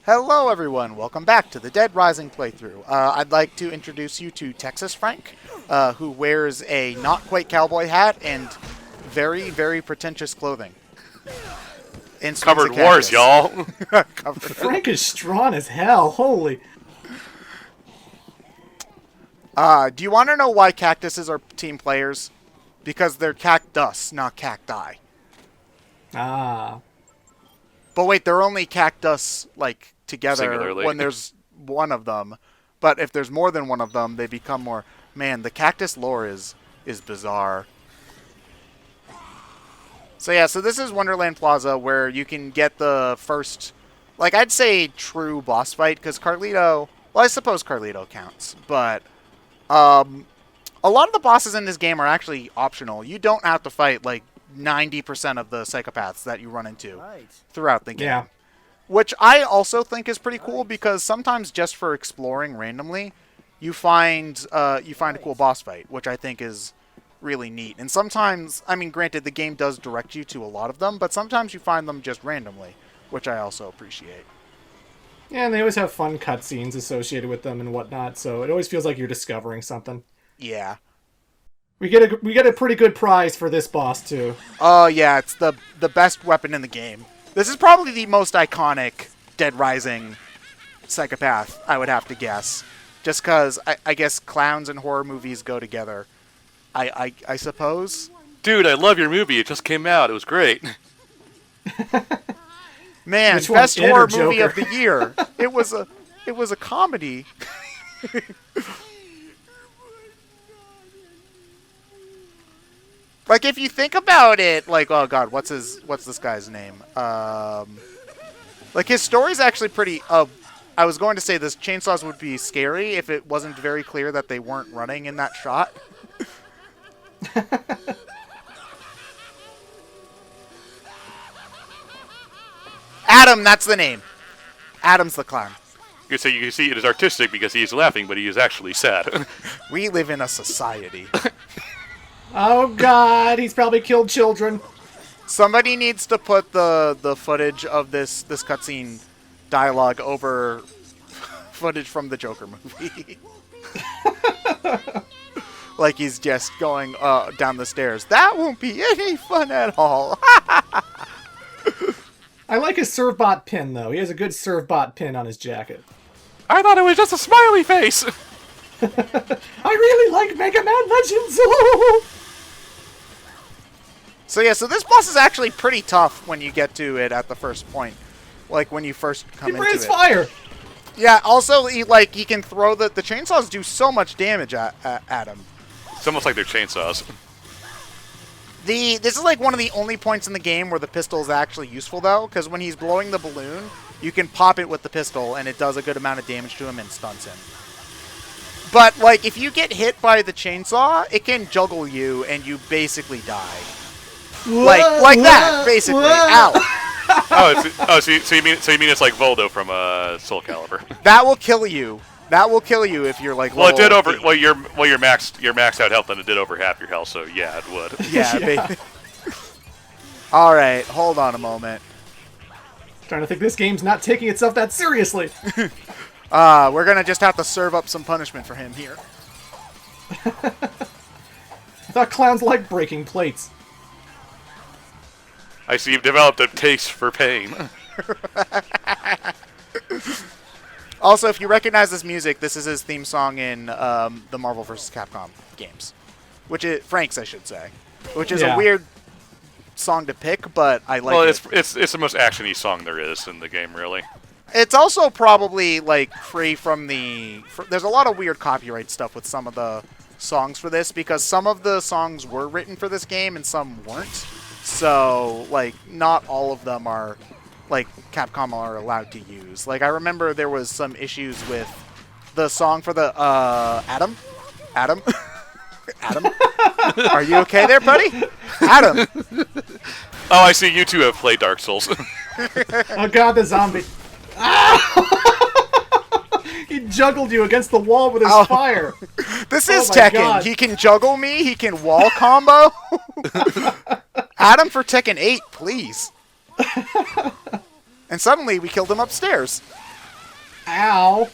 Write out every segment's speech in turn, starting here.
Hello everyone, welcome back to the Dead Rising playthrough. I'd like to introduce you to Texas Frank, who wears a not quite cowboy hat and very, very pretentious clothing. And Covered wars, y'all. Frank is strong as hell, holy. Do you want to know why cactuses are team players? Because they're cactus, not cacti. Ah. But wait, they're only cactus, like, together Singularly. when there's one of them. But if there's more than one of them, they become more... Man, the cactus lore is bizarre. So yeah, so this is Wonderland Plaza, where you can get the first, like, I'd say true boss fight, because Carlito... Well, I suppose Carlito counts, but... a lot of the bosses in this game are actually optional. You don't have to fight, like, 90% of the psychopaths that you run into throughout the game. Yeah. Which I also think is pretty cool, because sometimes just for exploring randomly, you find a cool boss fight, which I think is really neat. And sometimes, I mean, granted, the game does direct you to a lot of them, but sometimes you find them just randomly, which I also appreciate. Yeah, and they always have fun cutscenes associated with them and whatnot, so it always feels like you're discovering something. Yeah. We get a pretty good prize for this boss too. Oh yeah, it's the best weapon in the game. This is probably the most iconic Dead Rising psychopath, I would have to guess. Just because I guess clowns and horror movies go together. I suppose. Dude, I love your movie. It just came out. It was great. Man, Which one, best It horror or movie Joker? of the year. It was a comedy. Like, if you think about it, like, oh god, what's this guy's name? Like, his story's actually pretty, I was going to say this chainsaws would be scary if it wasn't very clear that they weren't running in that shot. Adam, that's the name. Adam's the clown. You can see it is artistic because he is laughing, but he is actually sad. We live in a society. Oh god, he's probably killed children. Somebody needs to put the footage of this cutscene dialogue over footage from the Joker movie. Like he's just going down the stairs. That won't be any fun at all. I like his Servbot pin, though. He has a good Servbot pin on his jacket. I thought it was just a smiley face. I really like Mega Man Legends! So yeah, so this boss is actually pretty tough when you get to it at the first point. Like when you first come He into breathes it. fire! Yeah, also he can throw the chainsaws do so much damage at him. It's almost like they're chainsaws. This is like one of the only points in the game where the pistol is actually useful, though, because when he's blowing the balloon, you can pop it with the pistol, and it does a good amount of damage to him and stuns him. But, like, if you get hit by the chainsaw, it can juggle you, and you basically die. Like that, basically. Ow. So you mean it's like Voldo from Soul Calibur? That will kill you. That will kill you if you're like. Well, it did level 8. your maxed out health, and it did over half your health. So yeah, it would. Yeah. Yeah. All right, hold on a moment. Trying to think this game's not taking itself that seriously. We're gonna just have to serve up some punishment for him here. I thought clowns like breaking plates. I see you've developed a taste for pain. Also, if you recognize this music, this is his theme song in the Marvel vs. Capcom games, Frank's, I should say, which is a weird song to pick, but I like it. Well, it's the most action-y song there is in the game, really. It's also probably like free from there's a lot of weird copyright stuff with some of the songs for this, because some of the songs were written for this game and some weren't. So, like, not all of them are, like, Capcom are allowed to use. Like, I remember there was some issues with the song for the, Adam? Adam? Adam? Are you okay there, buddy? Adam! Oh, I see you two have played Dark Souls. Oh god, the zombie. He juggled you against the wall with his fire. This is my Tekken. God. He can juggle me. He can wall combo. Adam for Tekken 8, please. And suddenly we killed him upstairs. Ow!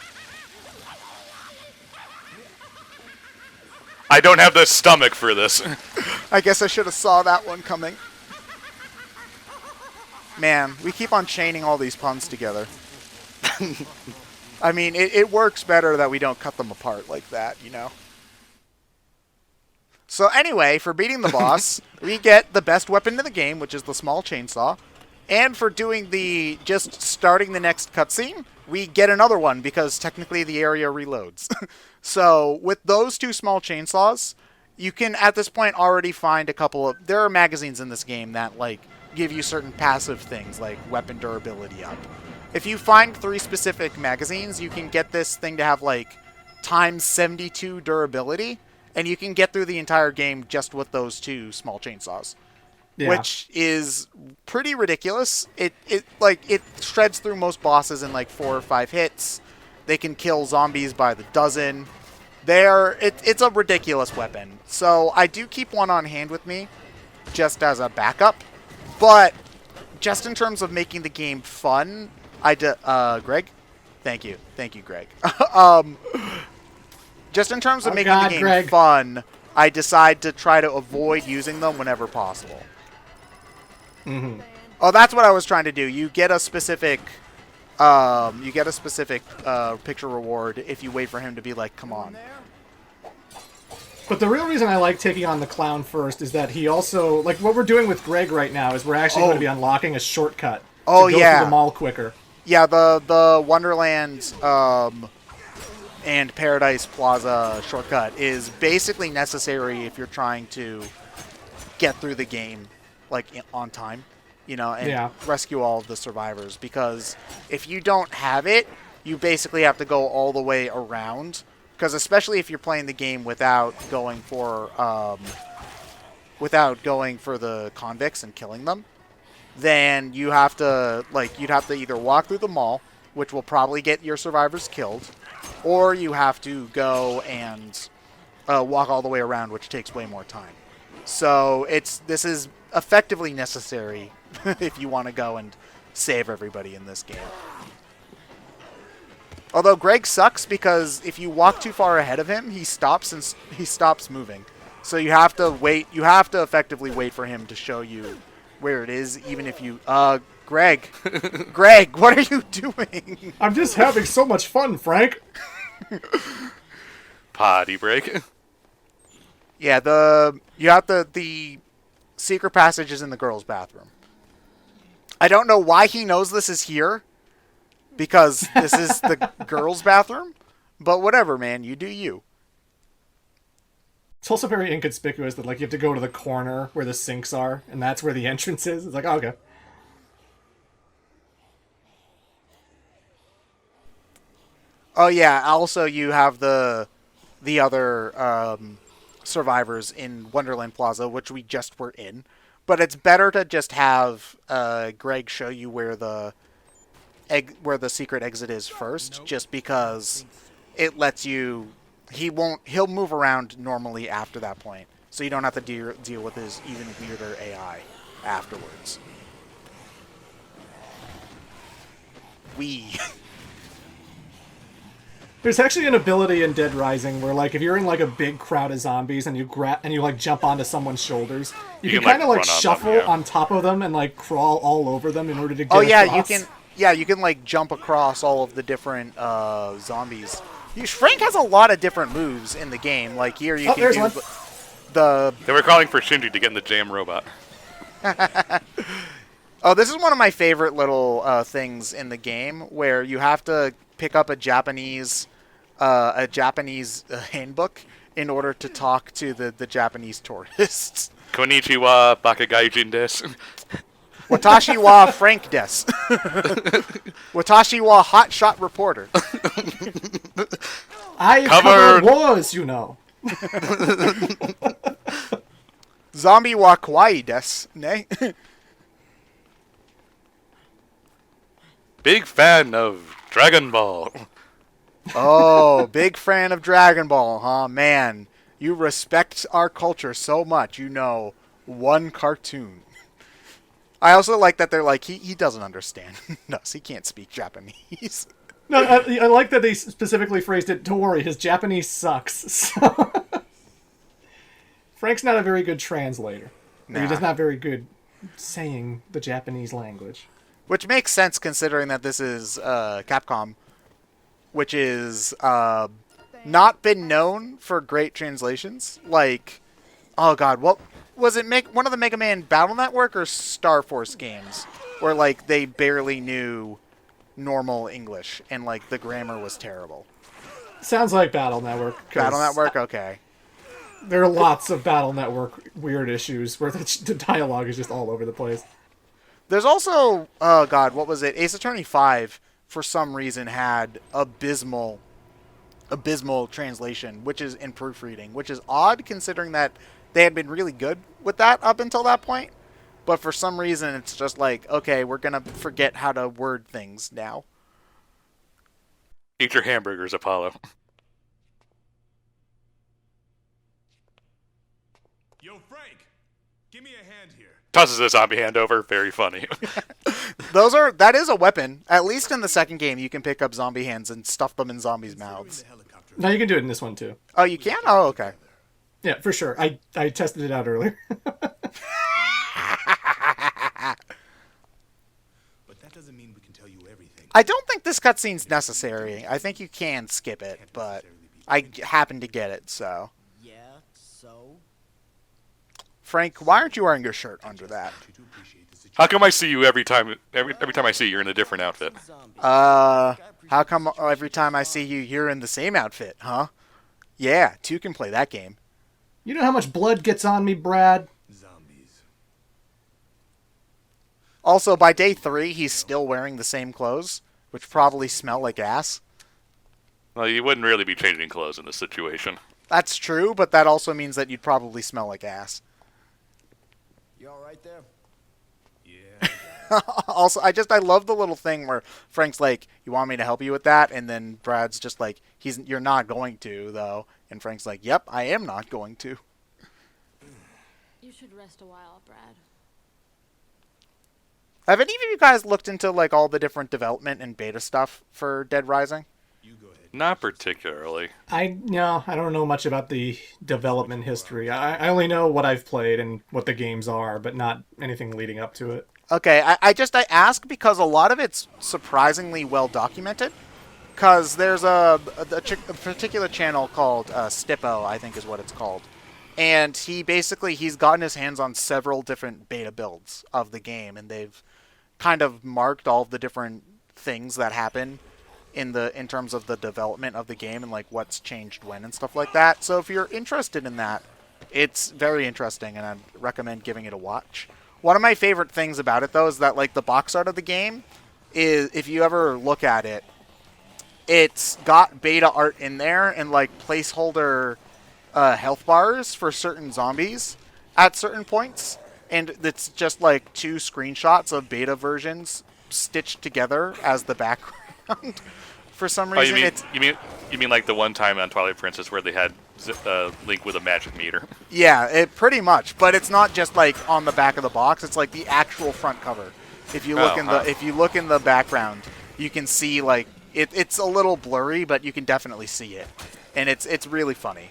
I don't have the stomach for this. I guess I should have saw that one coming. Man, we keep on chaining all these puns together. I mean, it works better that we don't cut them apart like that, you know? So anyway, for beating the boss, we get the best weapon in the game, which is the small chainsaw. And for doing just starting the next cutscene, we get another one because technically the area reloads. So with those two small chainsaws, you can at this point already find there are magazines in this game that like give you certain passive things like weapon durability up. If you find 3 specific magazines, you can get this thing to have like times 72 durability, and you can get through the entire game just with those 2 small chainsaws. Yeah. Which is pretty ridiculous. It shreds through most bosses in like 4 or 5 hits. They can kill zombies by the dozen. It's a ridiculous weapon. So I do keep one on hand with me, just as a backup. But just in terms of making the game fun, Greg, thank you, Greg. Just in terms of making the game fun, I decide to try to avoid using them whenever possible. Mm-hmm. Oh, that's what I was trying to do. You get a specific picture reward if you wait for him to be like, come on. But the real reason I like taking on the clown first is that he also, like what we're doing with Greg right now is we're actually going to be unlocking a shortcut to go through the mall quicker. Yeah, the Wonderland and Paradise Plaza shortcut is basically necessary if you're trying to get through the game like on time, you know, and rescue all of the survivors, because if you don't have it, you basically have to go all the way around, because especially if you're playing the game without going for the convicts and killing them, then you'd have to either walk through the mall, which will probably get your survivors killed, or you have to go and walk all the way around, which takes way more time. So this is effectively necessary if you want to go and save everybody in this game. Although Greg sucks because if you walk too far ahead of him, he stops moving. So you have to wait. You have to effectively wait for him to show you where it is, even if you... Greg, what are you doing? I'm just having so much fun, Frank. Potty break. Yeah, the secret passage is in the girls' bathroom. I don't know why he knows this is here, because this is the girls' bathroom, but whatever, man, you do you. It's also very inconspicuous that like you have to go to the corner where the sinks are, and that's where the entrance is. It's like, oh, okay. Oh yeah, also you have the other survivors in Wonderland Plaza, which we just were in. But it's better to just have Greg show you where the secret exit is first, just because it lets you... He'll move around normally after that point, so you don't have to deal with his even weirder AI afterwards. There's actually an ability in Dead Rising where, like, if you're in like a big crowd of zombies and you like jump onto someone's shoulders, you can kind of like shuffle on top of them and like crawl all over them in order to get across. You can like jump across all of the different zombies. Frank has a lot of different moves in the game. Like here, you can do They were calling for Shinji to get in the jam robot. Oh, this is one of my favorite little things in the game, where you have to pick up a Japanese handbook in order to talk to the Japanese tourists. Konnichiwa, Bakagaijin desu. Watashi wa Frank desu. Watashi wa hotshot reporter. I covered wars, you know. Zombie wa kawaii desu, ne? Big fan of Dragon Ball. Oh, big fan of Dragon Ball, huh? Man, you respect our culture so much, you know one cartoon. I also like that they're like, he doesn't understand us. He can't speak Japanese. No, I like that they specifically phrased it, don't worry, his Japanese sucks. So Frank's not a very good translator. Nah. He's just not very good saying the Japanese language. Which makes sense considering that this is Capcom, which is not been known for great translations. Like, oh god, what was it? One of the Mega Man Battle Network or Star Force games, where like they barely knew normal English and like the grammar was terrible. Sounds like Battle Network. Battle Network, okay. There are lots of Battle Network weird issues where the dialogue is just all over the place. There's also, oh god, what was it? Ace Attorney 5, for some reason, had abysmal translation, which is in proofreading, which is odd considering that they had been really good with that up until that point. But for some reason, it's just like, okay, we're going to forget how to word things now. Eat your hamburgers, Apollo. Yo, Frank, give me a hand here. Tosses a zombie hand over. Very funny. That is a weapon. At least in the second game, you can pick up zombie hands and stuff them in zombies' mouths. No, you can do it in this one, too. Oh, you can? Oh, okay. Yeah, for sure. I tested it out earlier. I don't think this cutscene's necessary. I think you can skip it, but I happened to get it, so. Yeah, so? Frank, why aren't you wearing your shirt under that? How come I see you every time I see you, you're in a different outfit? How come every time I see you, you're in the same outfit, huh? Yeah, two can play that game. You know how much blood gets on me, Brad? Also, by day 3, he's still wearing the same clothes, which probably smell like ass. Well, you wouldn't really be changing clothes in this situation. That's true, but that also means that you'd probably smell like ass. You all right there? Yeah. Also, I love the little thing where Frank's like, "You want me to help you with that?" And then Brad's just like, "You're not going to, though." And Frank's like, "Yep, I am not going to." You should rest a while, Brad. Have any of you guys looked into like all the different development and beta stuff for Dead Rising? You go ahead. Not particularly. I don't know much about the development history. I only know what I've played and what the games are, but not anything leading up to it. Okay, I ask because a lot of it's surprisingly well documented. Because there's a particular channel called Stippo, I think is what it's called. And he's gotten his hands on several different beta builds of the game, and they've kind of marked all of the different things that happen in terms of the development of the game and like what's changed when and stuff like that. So if you're interested in that, it's very interesting, and I'd recommend giving it a watch. One of my favorite things about it, though, is that like the box art of the game is, if you ever look at it, it's got beta art in there and like placeholder health bars for certain zombies at certain points, and it's just like 2 screenshots of beta versions stitched together as the background. For some reason, you mean like the one time on Twilight Princess where they had Link with a magic meter? Yeah, it pretty much, but it's not just like on the back of the box. It's like the actual front cover. If you look if you look in the background, you can see like it's a little blurry, but you can definitely see it, and it's really funny.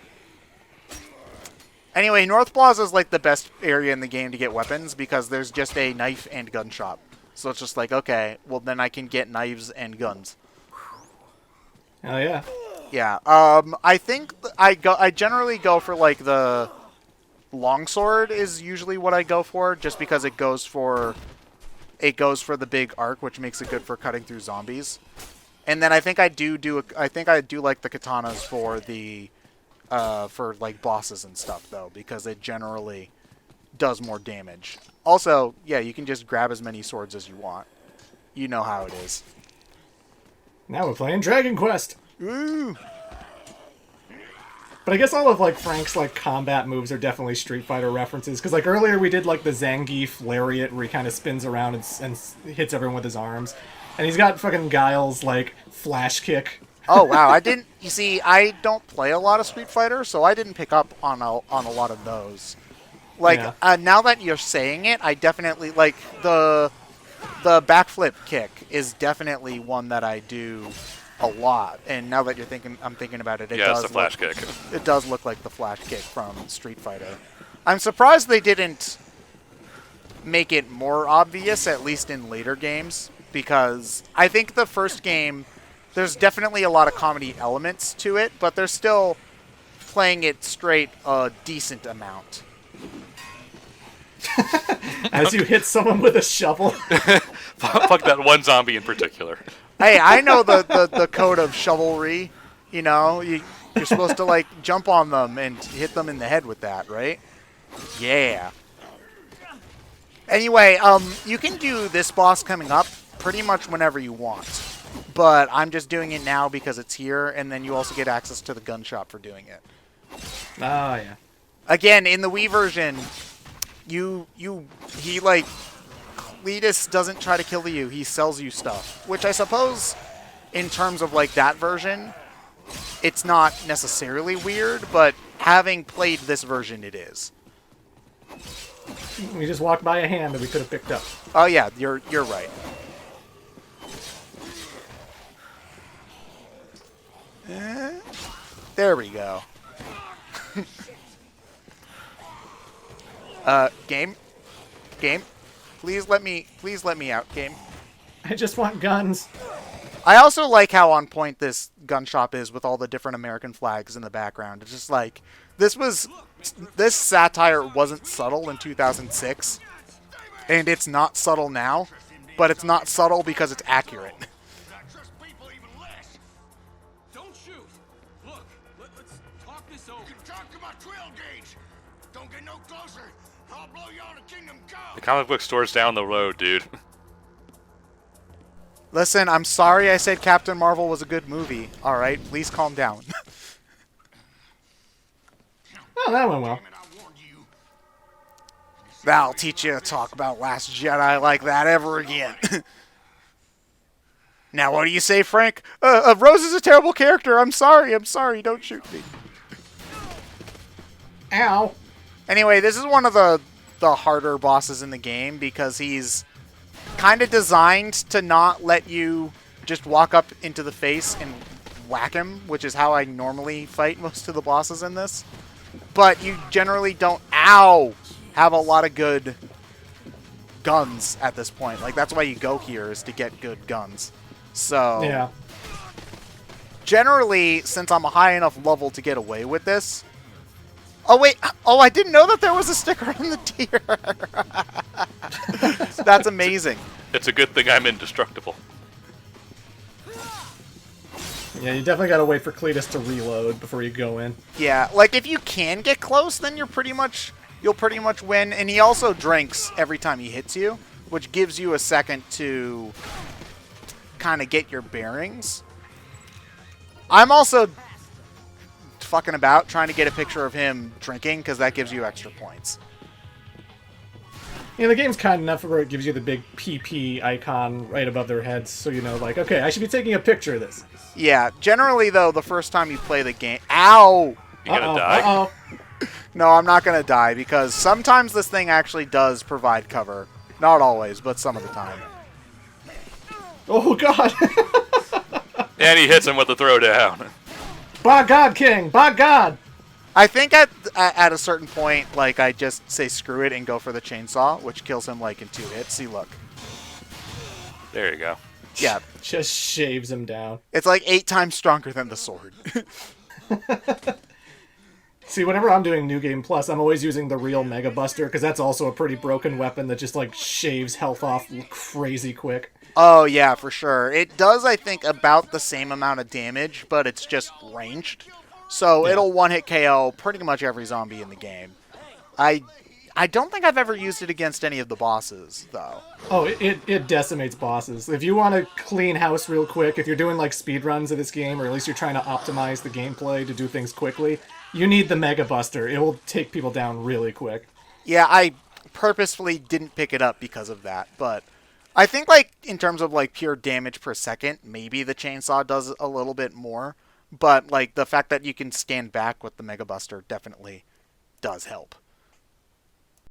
Anyway, North Plaza is like the best area in the game to get weapons because there's just a knife and gun shop. So it's just like, okay, well then I can get knives and guns. Oh yeah. Yeah. I think I generally go for like the longsword is usually what I go for, just because it goes for the big arc, which makes it good for cutting through zombies. And then I think I do like the katanas for the for like bosses and stuff though, because it generally does more damage. Also, yeah, you can just grab as many swords as you want. You know how it is. Now we're playing Dragon Quest. Ooh. But I guess all of like Frank's like combat moves are definitely Street Fighter references, because like earlier we did like the Zangief lariat where he kind of spins around and hits everyone with his arms, and he's got fucking Guile's like flash kick. Oh wow, you see, I don't play a lot of Street Fighter, so I didn't pick up on a lot of those. Like, yeah. Now that you're saying it, I definitely like the backflip kick is definitely one that I do a lot. And now that I'm thinking about it, it's the flash kick. It does look like the flash kick from Street Fighter. I'm surprised they didn't make it more obvious, at least in later games, because I think the first game, there's definitely a lot of comedy elements to it, but they're still playing it straight a decent amount. As you hit someone with a shovel. Fuck that one zombie in particular. Hey, I know the code of chivalry. You know, you're supposed to like jump on them and hit them in the head with that, right? Yeah. Anyway, you can do this boss coming up pretty much whenever you want. But I'm just doing it now because it's here, and then you also get access to the gun shop for doing it. Oh, yeah. Again, in the Wii version, Cletus doesn't try to kill you, he sells you stuff. Which I suppose, in terms of like that version, it's not necessarily weird, but having played this version, it is. We just walked by a hand that we could have picked up. Oh yeah, you're right. There we go. Game, please let me out, game. I just want guns. I also like how on point this gun shop is with all the different American flags in the background. It's just like this satire wasn't subtle in 2006, and it's not subtle now, but it's not subtle because it's accurate. Don't shoot. Look, let's talk this over. You can talk to my 12 gauge. Don't get no closer. I'll blow you all to kingdom come. The comic book store's down the road, dude. Listen, I'm sorry I said Captain Marvel was a good movie. All right, please calm down. Oh, that went well. That'll teach you to talk about Last Jedi like that ever again. Now, what do you say, Frank? Rose is a terrible character. I'm sorry. Don't shoot me. Ow. Anyway, this is one of the harder bosses in the game because he's kind of designed to not let you just walk up into the face and whack him, which is how I normally fight most of the bosses in this. But you generally don't, have a lot of good guns at this point. Like, that's why you go here, is to get good guns. So, yeah. Generally, since I'm a high enough level to get away with this... Oh, wait. Oh, I didn't know that there was a sticker on the deer. That's amazing. It's a good thing I'm indestructible. Yeah, you definitely gotta wait for Cletus to reload before you go in. Yeah, like if you can get close, then you'll pretty much win. And he also drinks every time he hits you, which gives you a second to kind of get your bearings. I'm also fucking about trying to get a picture of him drinking because that gives you extra points. Yeah, the game's kind enough where it gives you the big PP icon right above their heads, so you know, like, okay, I should be taking a picture of this. Yeah, generally, though, the first time you play the game... Ow! You gonna die? Uh-oh. No, I'm not going to die, because sometimes this thing actually does provide cover. Not always, but some of the time. Oh, God! And he hits him with the throwdown. By God, King! By God! I think at a certain point, like, I just say screw it and go for the chainsaw, which kills him, like, in 2 hits. See, look. There you go. Yeah. Just shaves him down. It's like 8 times stronger than the sword. See, whenever I'm doing New Game Plus, I'm always using the real Mega Buster, because that's also a pretty broken weapon that just, like, shaves health off crazy quick. Oh, yeah, for sure. It does, I think, about the same amount of damage, but it's just ranged. So yeah. It'll one-hit KO pretty much every zombie in the game. I don't think I've ever used it against any of the bosses, though. Oh, it decimates bosses. If you want to clean house real quick, if you're doing, like, speedruns of this game, or at least you're trying to optimize the gameplay to do things quickly, you need the Mega Buster. It will take people down really quick. Yeah, I purposefully didn't pick it up because of that, but I think, like, in terms of, like, pure damage per second, maybe the chainsaw does a little bit more, but, like, the fact that you can stand back with the Mega Buster definitely does help.